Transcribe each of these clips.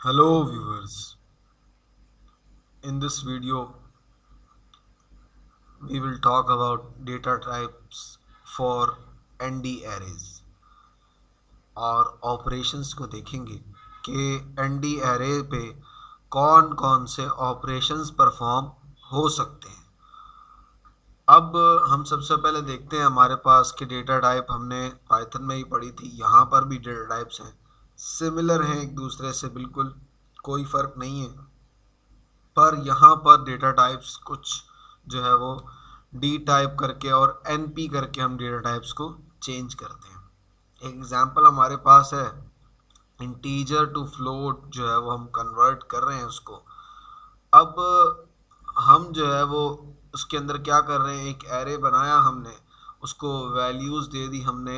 Hello viewers, in this video we will talk about data types for ND arrays और operations को देखेंगे कि ND array पे कौन कौन से ऑपरेशंस परफॉर्म हो सकते हैं। अब हम सबसे पहले देखते हैं हमारे पास कि डेटा टाइप हमने पाइथन में ही पढ़ी थी, यहाँ पर भी डेटा टाइप्स हैं, सिमिलर हैं एक दूसरे से, बिल्कुल कोई फ़र्क नहीं है। पर यहाँ पर डेटा टाइप्स कुछ जो है वो डी टाइप करके और एन पी करके हम डेटा टाइप्स को चेंज करते हैं। एक एग्जांपल हमारे पास है इंटीजर टू फ्लोट, जो है वो हम कन्वर्ट कर रहे हैं उसको। अब हम जो है वो उसके अंदर क्या कर रहे हैं, एक एरे बनाया हमने, उसको वैल्यूज़ दे दी हमने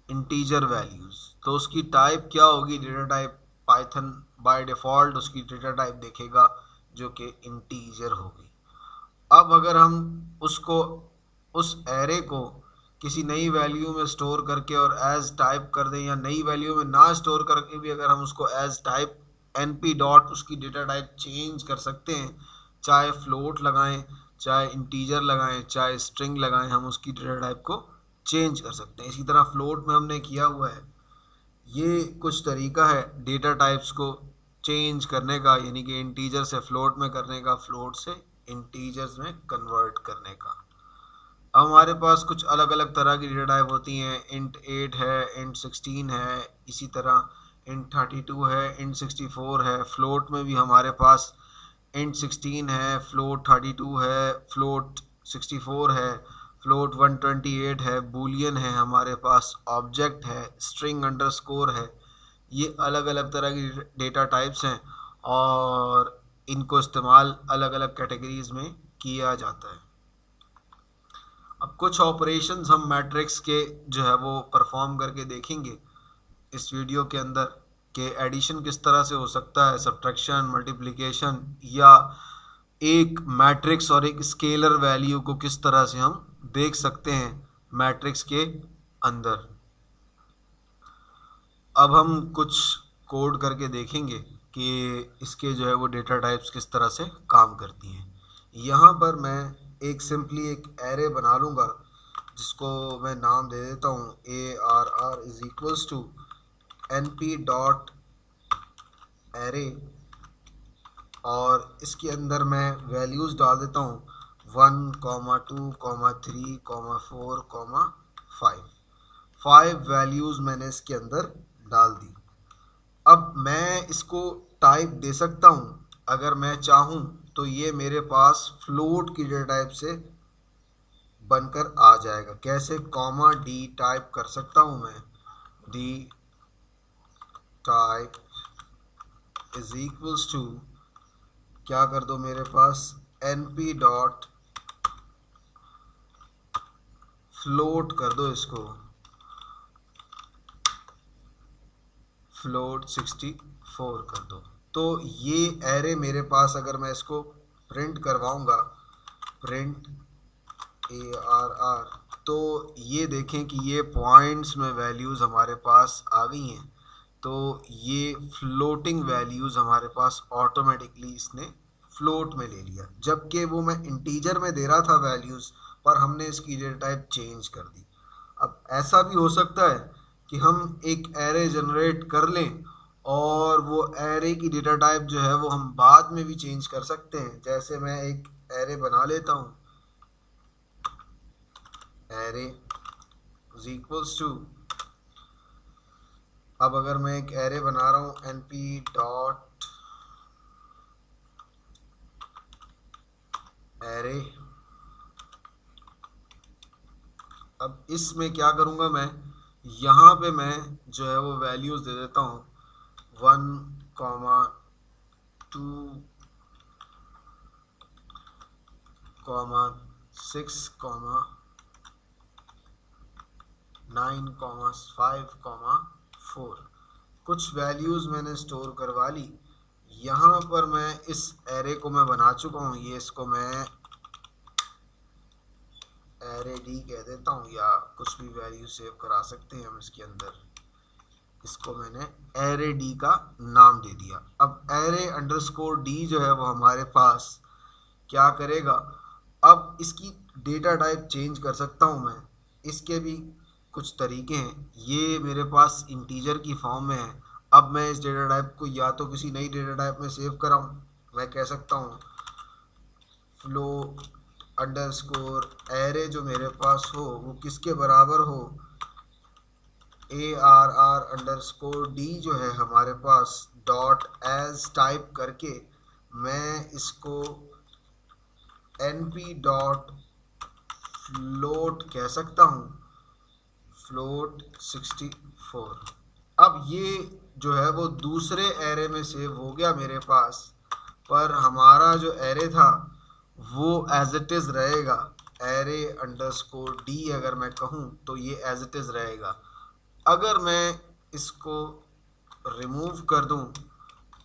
इंटीजर वैल्यूज़, तो उसकी टाइप क्या होगी, data type Python by default उसकी डेटा टाइप देखेगा जो कि इंटीजर होगी। अब अगर हम उसको उस एरे को किसी नई वैल्यू में स्टोर करके और एज टाइप कर दें, या नई वैल्यू में ना स्टोर करके भी अगर हम उसको as type N P dot उसकी डेटा टाइप चेंज कर सकते हैं, चाहे फ्लोट लगाएं, चाहे इंटीजर लगाएं, चाहे स्ट्रिंग लगाएं, हम उसकी डेटा टाइप को चेंज कर सकते हैं। इसी तरह फ्लोट में हमने किया हुआ है। ये कुछ तरीका है डेटा टाइप्स को चेंज करने का, यानी कि इंटीजर से फ्लोट में करने का, फ्लोट से इंटीजर्स में कन्वर्ट करने का। अब हमारे पास कुछ अलग अलग तरह की डेटा टाइप होती हैं। इंट 8 है, इंट 16 है, इसी तरह इंट 32 है, इंट 64 है। फ्लोट में भी हमारे पास इंट 16 है, फ्लोट 32 है, फ्लोट 64 है, फ्लोट 128 है, बूलियन है, हमारे पास ऑब्जेक्ट है, स्ट्रिंग अंडरस्कोर है। ये अलग अलग तरह की डेटा टाइप्स हैं और इनको इस्तेमाल अलग अलग कैटेगरीज में किया जाता है। अब कुछ ऑपरेशंस हम मैट्रिक्स के जो है वो परफॉर्म करके देखेंगे इस वीडियो के अंदर, कि एडिशन किस तरह से हो सकता है, सब्ट्रैक्शन, मल्टीप्लिकेशन, या एक मैट्रिक्स और एक स्केलर वैल्यू को किस तरह से हम देख सकते हैं मैट्रिक्स के अंदर। अब हम कुछ कोड करके देखेंगे कि इसके जो है वो डेटा टाइप्स किस तरह से काम करती हैं। यहाँ पर मैं एक सिंपली एक एरे बना लूँगा जिसको मैं नाम दे देता हूँ ARR is equals to N P dot array, और इसके अंदर मैं वैल्यूज़ डाल देता हूँ 1, 2, 3, 4, 5। 5 वैल्यूज़ मैंने इसके अंदर डाल दी। अब मैं इसको टाइप दे सकता हूँ अगर मैं चाहूँ तो, ये मेरे पास फ्लोट की डेटा टाइप से बनकर आ जाएगा। कैसे, कॉमा डी टाइप कर सकता हूँ मैं, D type is equals to, क्या कर दो मेरे पास, एन पी डॉट फ्लोट कर दो, इसको फ्लोट 64 कर दो। तो ये एरे मेरे पास अगर मैं इसको प्रिंट करवाऊंगा, प्रिंट ARR, तो ये देखें कि ये पॉइंट्स में वैल्यूज़ हमारे पास आ गई हैं। तो ये फ्लोटिंग वैल्यूज़ हमारे पास ऑटोमेटिकली इसने फ्लोट में ले लिया, जबकि वो मैं इंटीजर में दे रहा था वैल्यूज़, पर हमने इसकी डेटा टाइप चेंज कर दी। अब ऐसा भी हो सकता है कि हम एक एरे जनरेट कर लें और वो एरे की डेटा टाइप जो है वो हम बाद में भी चेंज कर सकते हैं। जैसे मैं एक एरे बना लेता हूँ, एरे इज इक्वल्स टू, अब अगर मैं एक एरे बना रहा हूँ एन पी डॉट एरे, अब इसमें क्या करूँगा मैं, यहाँ पे मैं जो है वो वैल्यूज़ दे देता हूँ 1, 2, 6, 9, 5, 4। कुछ वैल्यूज़ मैंने स्टोर करवा ली। यहाँ पर मैं इस एरे को मैं बना चुका हूँ, ये इसको मैं एरे डी कह देता हूँ, या कुछ भी वैल्यू सेव करा सकते हैं हम इसके अंदर। इसको मैंने एरे डी का नाम दे दिया। अब एरे अंडरस्कोर डी जो है वो हमारे पास क्या करेगा, अब इसकी डेटा टाइप चेंज कर सकता हूँ मैं। इसके भी कुछ तरीके हैं। ये मेरे पास इंटीजर की फॉर्म में है। अब मैं इस डेटा टाइप को या तो किसी नई डेटा टाइप में सेव कराऊँ, मैं कह सकता हूँ फ्लोट अंडरस्कोर एरे जो मेरे पास हो वो किसके बराबर हो, ARR अंडरस्कोर डी जो है हमारे पास डॉट एज टाइप करके मैं इसको NP डॉट फ्लोट कह सकता हूँ, फ्लोट 64। अब ये जो है वो दूसरे एरे में सेव हो गया मेरे पास, पर हमारा जो एरे था वो एज इट इज़ रहेगा। एरे अंडरस्कोर डी अगर मैं कहूँ तो ये एज इट इज़ रहेगा। अगर मैं इसको रिमूव कर दूं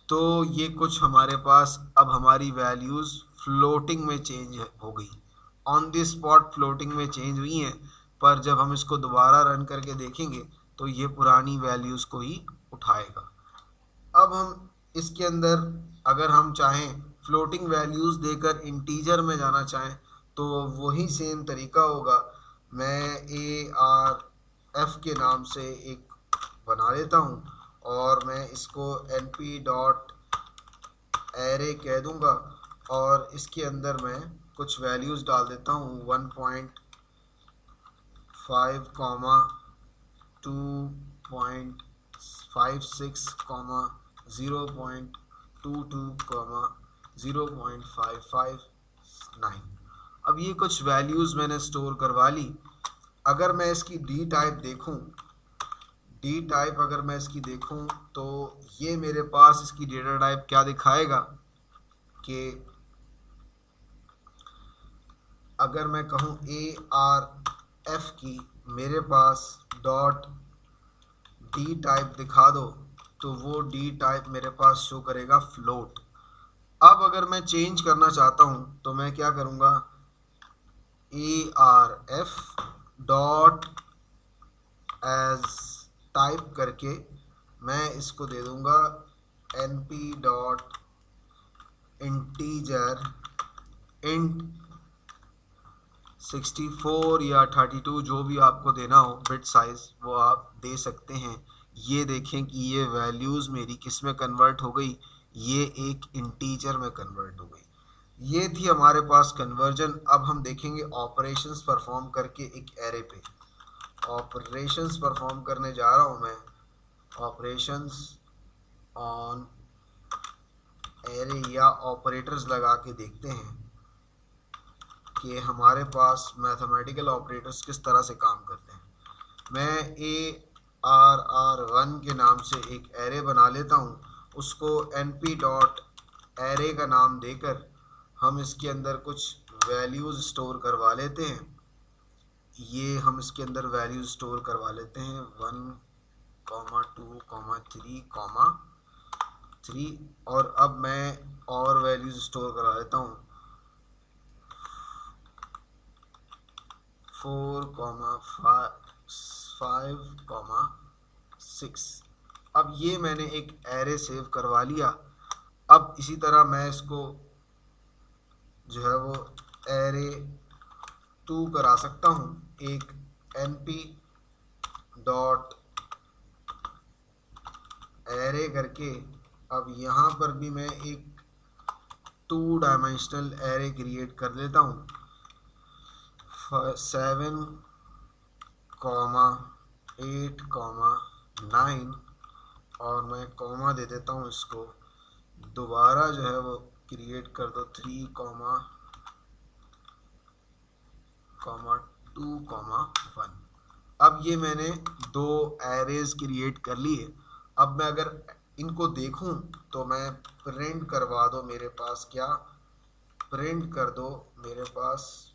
तो ये कुछ हमारे पास अब हमारी वैल्यूज़ फ्लोटिंग में चेंज हो गई, ऑन द स्पॉट फ्लोटिंग में चेंज हुई हैं। पर जब हम इसको दोबारा रन करके देखेंगे तो ये पुरानी वैल्यूज़ को ही उठाएगा। अब हम इसके अंदर अगर हम चाहें फ्लोटिंग वैल्यूज़ देकर इंटीजर में जाना चाहें तो वही सेम तरीका होगा। मैं ARF के नाम से एक बना लेता हूँ और मैं इसको NP डॉट एरे कह दूँगा और इसके अंदर मैं कुछ वैल्यूज़ डाल देता हूँ 1.5 कॉमा 2.56 कॉमा 0.22 कॉमा 0.559। अब ये कुछ वैल्यूज़ मैंने स्टोर करवा ली। अगर मैं इसकी डी टाइप देखूं, डी टाइप अगर मैं इसकी देखूं तो ये मेरे पास इसकी डेटा टाइप क्या दिखाएगा कि अगर मैं कहूं ARF की मेरे पास डॉट डी टाइप दिखा दो तो वो डी टाइप मेरे पास शो करेगा फ्लोट। अब अगर मैं चेंज करना चाहता हूं तो मैं क्या करूंगा, ARF डॉट एज टाइप करके मैं इसको दे दूंगा NP डॉट इंटीजर इंट 64 या 32 जो भी आपको देना हो बिट साइज़ वो आप दे सकते हैं। ये देखें कि ये वैल्यूज़ मेरी किस में कन्वर्ट हो गई, ये एक इंटीजर में कन्वर्ट हो गई। ये थी हमारे पास कन्वर्जन। अब हम देखेंगे ऑपरेशंस परफॉर्म करके एक एरे पे। ऑपरेशंस परफॉर्म करने जा रहा हूँ मैं, ऑपरेशंस ऑन एरे या ऑपरेटर्स लगा के देखते हैं कि हमारे पास मैथमेटिकल ऑपरेटर्स किस तरह से काम करते हैं। मैं ARR1 के नाम से एक एरे बना लेता हूँ, उसको NP डॉट एरे का नाम देकर हम इसके अंदर कुछ वैल्यूज़ स्टोर करवा लेते हैं। ये हम इसके अंदर वैल्यूज़ स्टोर करवा लेते हैं 1, 2, 3 और अब मैं और वैल्यूज़ स्टोर करा लेता हूँ 4, 5, 6। अब ये मैंने एक एरे सेव करवा लिया। अब इसी तरह मैं इसको जो है वो एरे 2 करा सकता हूँ, एक NP डॉट एरे करके। अब यहाँ पर भी मैं एक 2 डायमेंशनल एरे क्रिएट कर लेता हूँ 7, 8, 9 और मैं कॉमा दे देता हूँ इसको। दोबारा जो है वो क्रिएट कर दो 3, 2, 1। अब ये मैंने 2 एरेज क्रिएट कर लिए। अब मैं अगर इनको देखूं तो मैं प्रिंट करवा दो मेरे पास क्या, प्रिंट कर दो मेरे पास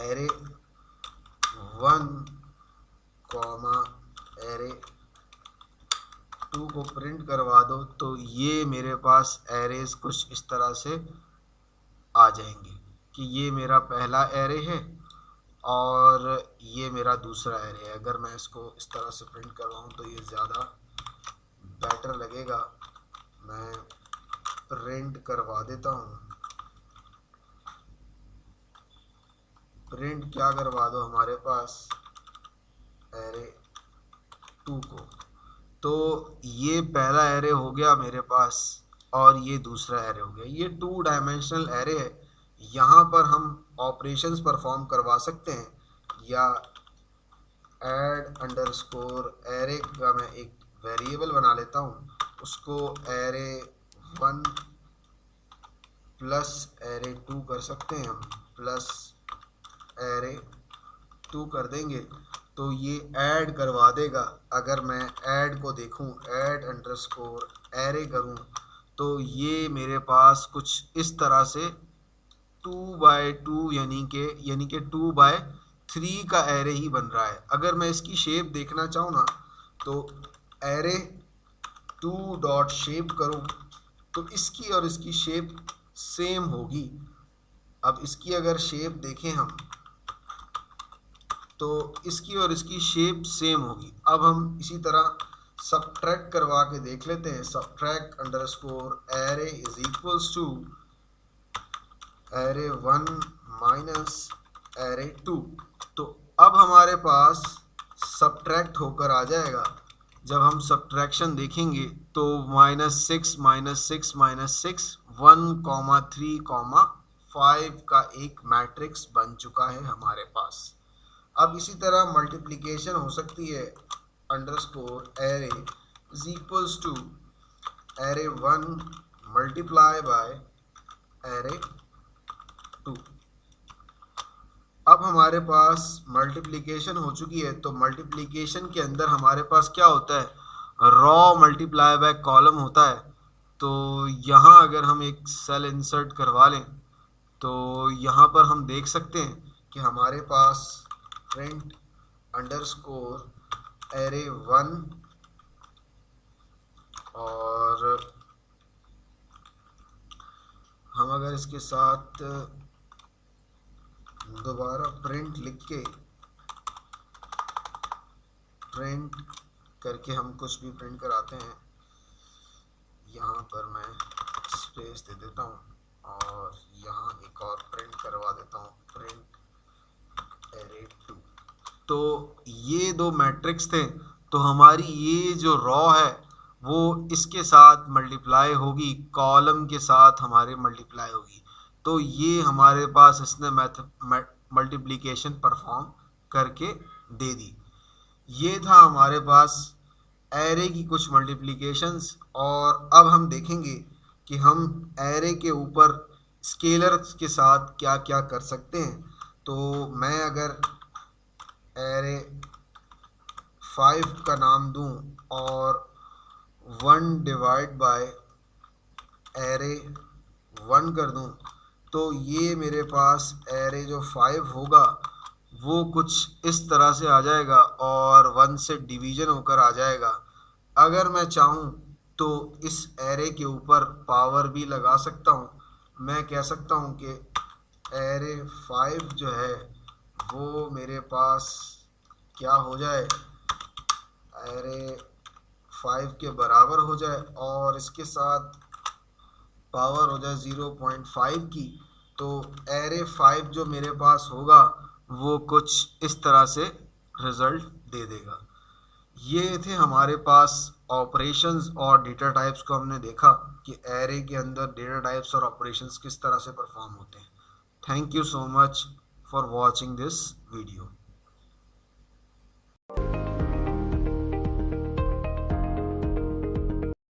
एरे 1 एरे 2 को प्रिंट करवा दो तो ये मेरे पास एरेज कुछ इस तरह से आ जाएंगे कि ये मेरा पहला एरे है और ये मेरा दूसरा एरे है। अगर मैं इसको इस तरह से प्रिंट करवाऊँ तो ये ज़्यादा बेटर लगेगा। मैं प्रिंट करवा देता हूँ। प्रिंट क्या करवा दो हमारे पास एरे 2 को। तो ये पहला एरे हो गया मेरे पास और ये दूसरा एरे हो गया। ये 2 डायमेंशनल एरे है। यहाँ पर हम ऑपरेशंस परफॉर्म करवा सकते हैं, या ऐड अंडरस्कोर एरे का मैं एक वेरिएबल बना लेता हूँ, उसको एरे 1 प्लस एरे 2 कर सकते हैं हम, प्लस एरे 2 कर देंगे तो ये ऐड करवा देगा। अगर मैं ऐड को देखूं, ऐड अंडरस्कोर एरे करूं, तो ये मेरे पास कुछ इस तरह से 2 by 2 यानी कि 2 by 3 का एरे ही बन रहा है। अगर मैं इसकी शेप देखना चाहूँ ना, तो एरे 2 डॉट शेप करूँ तो इसकी और इसकी शेप सेम होगी। अब इसकी अगर शेप देखें हम, तो इसकी और इसकी शेप सेम होगी। अब हम इसी तरह सबट्रैक्ट करवा के देख लेते हैं। Subtract underscore array is equals to array 1 minus array 2। तो अब हमारे पास सबट्रैक्ट होकर आ जाएगा। जब हम सबट्रैक्शन देखेंगे तो -6 -6 -6 1,3,5 का एक मैट्रिक्स बन चुका है हमारे पास। अब इसी तरह मल्टीप्लिकेशन हो सकती है। Underscore array is equals to array 1 multiply by array 2। अब हमारे पास मल्टीप्लिकेशन हो चुकी है। तो मल्टीप्लिकेशन के अंदर हमारे पास क्या होता है, रॉ मल्टीप्लाई बाय कॉलम होता है। तो यहाँ अगर हम एक सेल इंसर्ट करवा लें तो यहाँ पर हम देख सकते हैं कि हमारे पास प्रिंट अंडरस्कोर एरे 1 और हम अगर इसके साथ दोबारा प्रिंट लिख के प्रिंट करके हम कुछ भी प्रिंट कराते हैं। यहाँ पर मैं स्पेस दे देता हूँ और यहाँ एक और प्रिंट करवा देता हूँ, प्रिंट एरे 2। तो ये 2 मैट्रिक्स थे। तो हमारी ये जो रॉ है वो इसके साथ मल्टीप्लाई होगी, कॉलम के साथ हमारे मल्टीप्लाई होगी। तो ये हमारे पास इसने मल्टीप्लिकेशन परफॉर्म करके दे दी। ये था हमारे पास एरे की कुछ मल्टीप्लिकेशंस। और अब हम देखेंगे कि हम एरे के ऊपर स्केलर्स के साथ क्या क्या कर सकते हैं। तो मैं अगर एरे 5 का नाम दूं और 1 डिवाइड बाय एरे 1 कर दूं, तो ये मेरे पास एरे जो 5 होगा वो कुछ इस तरह से आ जाएगा और 1 से डिवीज़न होकर आ जाएगा। अगर मैं चाहूँ तो इस एरे के ऊपर पावर भी लगा सकता हूँ। मैं कह सकता हूँ कि एरे 5 जो है वो मेरे पास क्या हो जाए, एरे 5 के बराबर हो जाए और इसके साथ पावर हो जाए 0.5 की। तो एरे 5 जो मेरे पास होगा वो कुछ इस तरह से रिज़ल्ट दे देगा। ये थे हमारे पास ऑपरेशंस और डेटा टाइप्स को हमने देखा कि एरे के अंदर डेटा टाइप्स और ऑपरेशंस किस तरह से परफॉर्म होते हैं। Thank you so much for watching this video.